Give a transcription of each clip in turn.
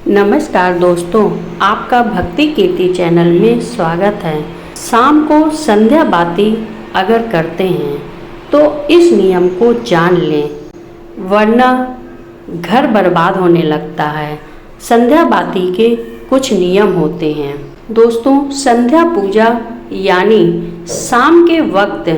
नमस्कार दोस्तों, आपका भक्ति कीर्ति चैनल में स्वागत है। शाम को संध्या बाती अगर करते हैं तो इस नियम को जान लें, वरना घर बर्बाद होने लगता है। संध्या बाती के कुछ नियम होते हैं। दोस्तों, संध्या पूजा यानी शाम के वक्त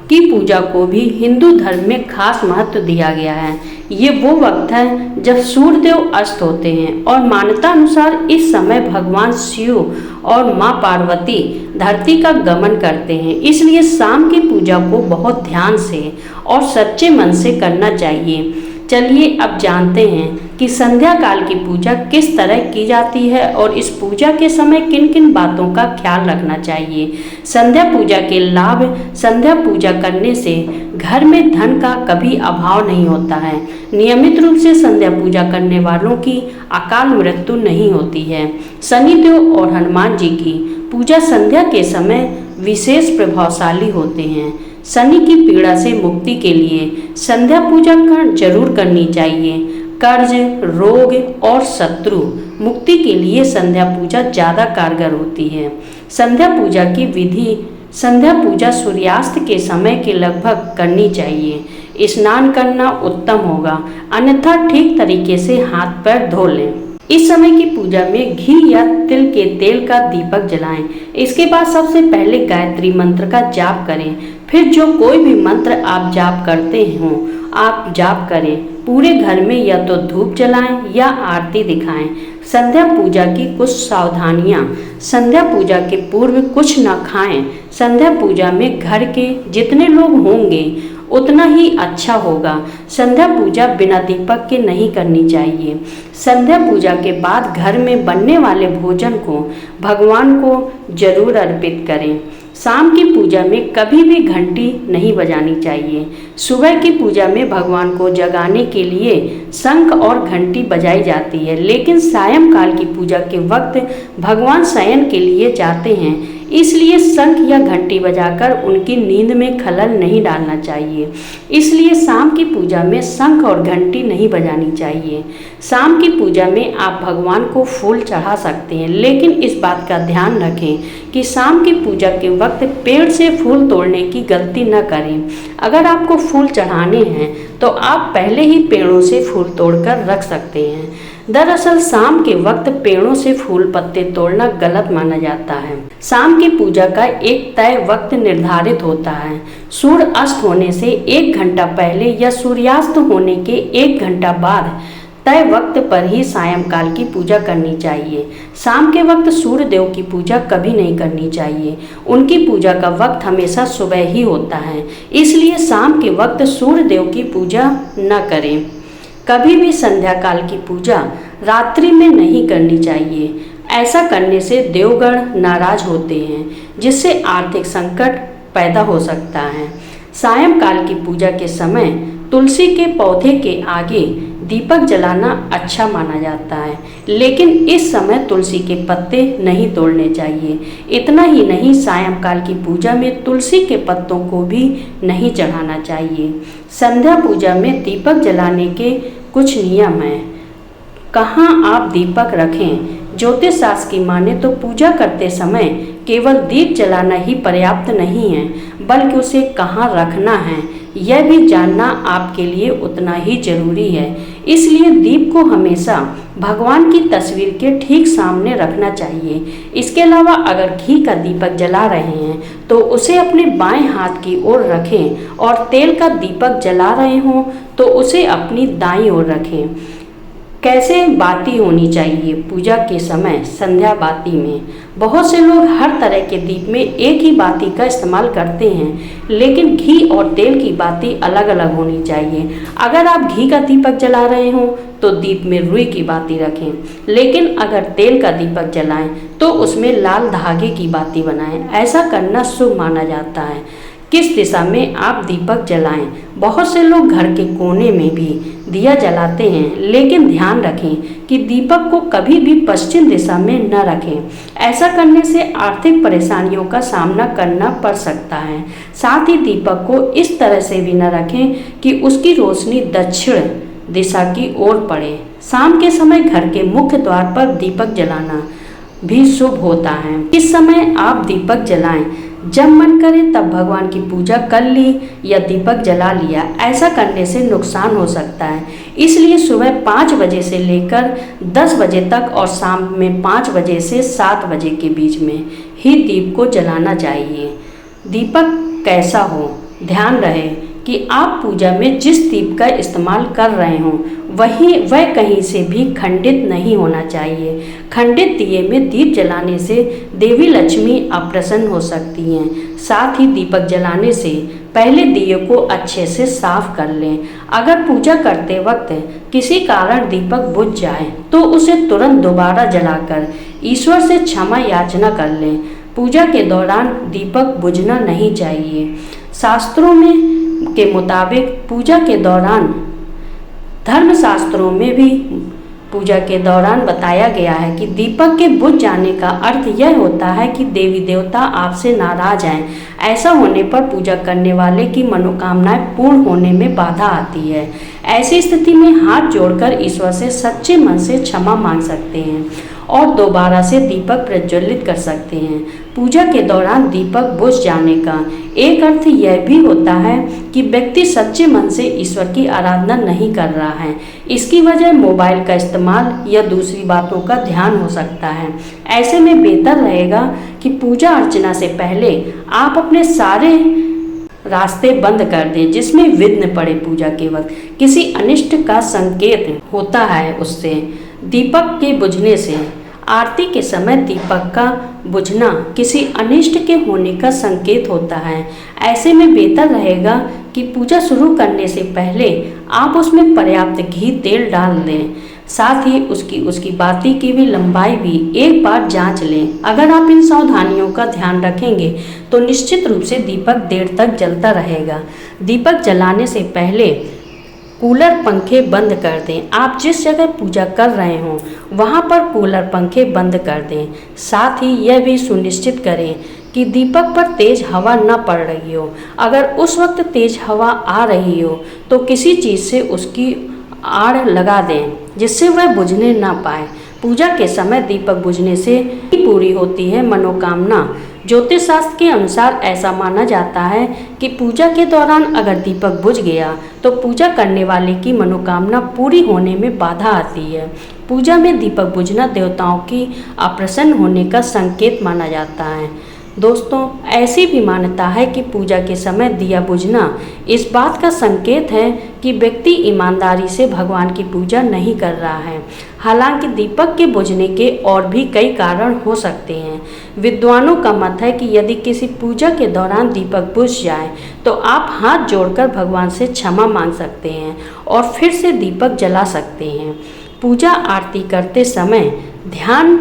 की पूजा को भी हिंदू धर्म में खास महत्व दिया गया है। ये वो वक्त है जब सूर्यदेव अस्त होते हैं और मान्यता अनुसार इस समय भगवान शिव और माँ पार्वती धरती का गमन करते हैं। इसलिए शाम की पूजा को बहुत ध्यान से और सच्चे मन से करना चाहिए। चलिए अब जानते हैं कि संध्या काल की पूजा किस तरह की जाती है और इस पूजा के समय किन किन बातों का ख्याल रखना चाहिए। संध्या पूजा के लाभ। संध्या पूजा करने से घर में धन का कभी अभाव नहीं होता है। नियमित रूप से संध्या पूजा करने वालों की अकाल मृत्यु नहीं होती है। शनिदेव और हनुमान जी की पूजा संध्या के समय विशेष प्रभावशाली होते हैं। शनि की पीड़ा से मुक्ति के लिए संध्या पूजा जरूर करनी चाहिए। कर्ज, रोग और शत्रु मुक्ति के लिए संध्या पूजा ज़्यादा कारगर होती है। संध्या पूजा की विधि। संध्या पूजा सूर्यास्त के समय के लगभग करनी चाहिए। स्नान करना उत्तम होगा, अन्यथा ठीक तरीके से हाथ पैर धो लें। इस समय की पूजा में घी या तिल के तेल का दीपक जलाएं। इसके बाद सबसे पहले गायत्री मंत्र का जाप करें। फिर जो कोई भी मंत्र आप जाप करते हो आप जाप करें। पूरे घर में या तो धूप जलाएं या आरती दिखाएं। संध्या पूजा की कुछ सावधानियां। संध्या पूजा के पूर्व कुछ न खाएं। संध्या पूजा में घर के जितने लोग होंगे उतना ही अच्छा होगा। संध्या पूजा बिना दीपक के नहीं करनी चाहिए। संध्या पूजा के बाद घर में बनने वाले भोजन को भगवान को जरूर अर्पित करें। शाम की पूजा में कभी भी घंटी नहीं बजानी चाहिए। सुबह की पूजा में भगवान को जगाने के लिए शंख और घंटी बजाई जाती है, लेकिन सायंकाल की पूजा के वक्त भगवान शयन के लिए जाते हैं, इसलिए शंख या घंटी बजाकर उनकी नींद में खलल नहीं डालना चाहिए। इसलिए शाम की पूजा में शंख और घंटी नहीं बजानी चाहिए। शाम की पूजा में आप भगवान को फूल चढ़ा सकते हैं, लेकिन इस बात का ध्यान रखें कि शाम की पूजा के वक्त पेड़ से फूल तोड़ने की गलती न करें। अगर आपको फूल चढ़ाने हैं तो आप पहले ही पेड़ों से फूल तोड़कर रख सकते हैं। दरअसल शाम के वक्त पेड़ों से फूल पत्ते तोड़ना गलत माना जाता है। शाम की पूजा का एक तय वक्त निर्धारित होता है। सूर्य अस्त होने से 1 घंटा पहले या सूर्यास्त होने के 1 घंटा बाद तय वक्त पर ही सायंकाल की पूजा करनी चाहिए। शाम के वक्त सूर्य देव की पूजा कभी नहीं करनी चाहिए। उनकी पूजा का वक्त हमेशा सुबह ही होता है, इसलिए शाम के वक्त सूर्य देव की पूजा न करें। कभी भी संध्या काल की पूजा रात्रि में नहीं करनी चाहिए। ऐसा करने से देवगण नाराज होते हैं, जिससे आर्थिक संकट पैदा हो सकता है। सायंकाल की पूजा के समय तुलसी के पौधे के आगे दीपक जलाना अच्छा माना जाता है, लेकिन इस समय तुलसी के पत्ते नहीं तोड़ने चाहिए। इतना ही नहीं, सायंकाल की पूजा में तुलसी के पत्तों को भी नहीं चढ़ाना चाहिए। संध्या पूजा में दीपक जलाने के कुछ नियम हैं। कहाँ आप दीपक रखें। ज्योतिष शास्त्र की माने तो पूजा करते समय केवल दीप जलाना ही पर्याप्त नहीं है, बल्कि उसे कहाँ रखना है यह भी जानना आपके लिए उतना ही जरूरी है। इसलिए दीप को हमेशा भगवान की तस्वीर के ठीक सामने रखना चाहिए। इसके अलावा अगर घी का दीपक जला रहे हैं तो उसे अपने बाएं हाथ की ओर रखें और तेल का दीपक जला रहे हों तो उसे अपनी दाईं ओर रखें। कैसे बाती होनी चाहिए पूजा के समय। संध्या बाती में बहुत से लोग हर तरह के दीप में एक ही बाती का इस्तेमाल करते हैं, लेकिन घी और तेल की बाती अलग अलग होनी चाहिए। अगर आप घी का दीपक जला रहे हों तो दीप में रुई की बाती रखें, लेकिन अगर तेल का दीपक जलाएं तो उसमें लाल धागे की बाती बनाएं। ऐसा करना शुभ माना जाता है। किस दिशा में आप दीपक जलाएं। बहुत से लोग घर के कोने में भी दिया जलाते हैं, लेकिन ध्यान रखें कि दीपक को कभी भी पश्चिम दिशा में न रखें। ऐसा करने से आर्थिक परेशानियों का सामना करना पड़ सकता है। साथ ही दीपक को इस तरह से भी न रखें कि उसकी रोशनी दक्षिण दिशा की ओर पड़े। शाम के समय घर के मुख्य द्वार पर दीपक जलाना भी शुभ होता है। इस समय आप दीपक जलाएं। जब मन करे तब भगवान की पूजा कर ली या दीपक जला लिया, ऐसा करने से नुकसान हो सकता है। इसलिए सुबह 5 बजे से लेकर 10 बजे तक और शाम में 5 बजे से 7 बजे के बीच में ही दीप को जलाना चाहिए। दीपक कैसा हो, ध्यान रहे कि आप पूजा में जिस दीप का इस्तेमाल कर रहे हों वह कहीं से भी खंडित नहीं होना चाहिए। खंडित दिए में दीप जलाने से देवी लक्ष्मी अप्रसन्न हो सकती हैं। साथ ही दीपक जलाने से पहले दिए को अच्छे से साफ कर लें। अगर पूजा करते वक्त किसी कारण दीपक बुझ जाए तो उसे तुरंत दोबारा जलाकर ईश्वर से क्षमा याचना कर लें। पूजा के दौरान दीपक बुझना नहीं चाहिए। शास्त्रों में के मुताबिक पूजा के दौरान, धर्मशास्त्रों में भी पूजा के दौरान बताया गया है कि दीपक के बुझ जाने का अर्थ यह होता है कि देवी देवता आपसे नाराज हैं। ऐसा होने पर पूजा करने वाले की मनोकामनाएं पूर्ण होने में बाधा आती है। ऐसी स्थिति में हाथ जोड़कर ईश्वर से सच्चे मन से क्षमा मांग सकते हैं और दोबारा से दीपक प्रज्वलित कर सकते हैं। पूजा के दौरान दीपक बुझ जाने का एक अर्थ यह भी होता है कि व्यक्ति सच्चे मन से ईश्वर की आराधना नहीं कर रहा है। इसकी वजह मोबाइल का इस्तेमाल या दूसरी बातों का ध्यान हो सकता है। ऐसे में बेहतर रहेगा कि पूजा अर्चना से पहले आप अपने सारे रास्ते बंद कर दें जिसमें विघ्न पड़े। पूजा के वक्त किसी अनिष्ट का संकेत होता है उससे। दीपक के बुझने से, आरती के समय दीपक का बुझना किसी अनिष्ट के होने का संकेत होता है। ऐसे में बेहतर रहेगा कि पूजा शुरू करने से पहले आप उसमें पर्याप्त घी तेल डाल दें। साथ ही उसकी बाती की भी लंबाई भी एक बार जांच लें। अगर आप इन सावधानियों का ध्यान रखेंगे तो निश्चित रूप से दीपक देर तक जलता रहेगा। दीपक जलाने से पहले कूलर पंखे बंद कर दें। आप जिस जगह पूजा कर रहे हों वहाँ पर कूलर पंखे बंद कर दें। साथ ही यह भी सुनिश्चित करें कि दीपक पर तेज हवा न पड़ रही हो। अगर उस वक्त तेज हवा आ रही हो तो किसी चीज़ से उसकी आड़ लगा दें जिससे वह बुझने ना पाए। पूजा के समय दीपक बुझने से ही पूरी होती है मनोकामना। ज्योतिष शास्त्र के अनुसार ऐसा माना जाता है कि पूजा के दौरान अगर दीपक बुझ गया तो पूजा करने वाले की मनोकामना पूरी होने में बाधा आती है। पूजा में दीपक बुझना देवताओं की अप्रसन्न होने का संकेत माना जाता है। दोस्तों, ऐसी भी मान्यता है कि पूजा के समय दिया बुझना इस बात का संकेत है कि व्यक्ति ईमानदारी से भगवान की पूजा नहीं कर रहा है। हालांकि दीपक के बुझने के और भी कई कारण हो सकते हैं। विद्वानों का मत है कि यदि किसी पूजा के दौरान दीपक बुझ जाए तो आप हाथ जोड़कर भगवान से क्षमा मांग सकते हैं और फिर से दीपक जला सकते हैं। पूजा आरती करते समय ध्यान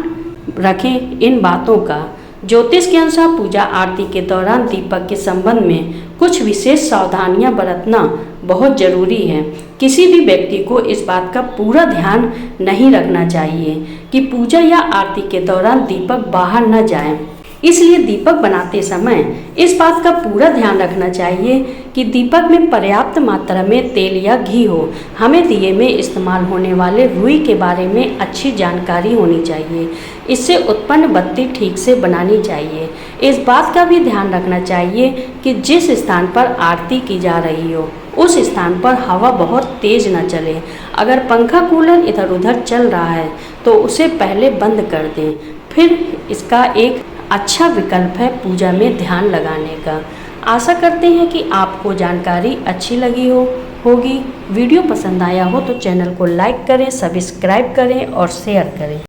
रखें इन बातों का। ज्योतिष के अनुसार पूजा आरती के दौरान दीपक के संबंध में कुछ विशेष सावधानियां बरतना बहुत जरूरी है। किसी भी व्यक्ति को इस बात का पूरा ध्यान नहीं रखना चाहिए कि पूजा या आरती के दौरान दीपक बाहर न जाए। इसलिए दीपक बनाते समय इस बात का पूरा ध्यान रखना चाहिए कि दीपक में पर्याप्त मात्रा में तेल या घी हो। हमें दिए में इस्तेमाल होने वाले रुई के बारे में अच्छी जानकारी होनी चाहिए। इससे उत्पन्न बत्ती ठीक से बनानी चाहिए। इस बात का भी ध्यान रखना चाहिए कि जिस स्थान पर आरती की जा रही हो उस स्थान पर हवा बहुत तेज न चले। अगर पंखा कूलर इधर उधर चल रहा है तो उसे पहले बंद कर दें। फिर इसका एक अच्छा विकल्प है पूजा में ध्यान लगाने का। आशा करते हैं कि आपको जानकारी अच्छी लगी होगी। वीडियो पसंद आया हो तो चैनल को लाइक करें, सब्सक्राइब करें और शेयर करें।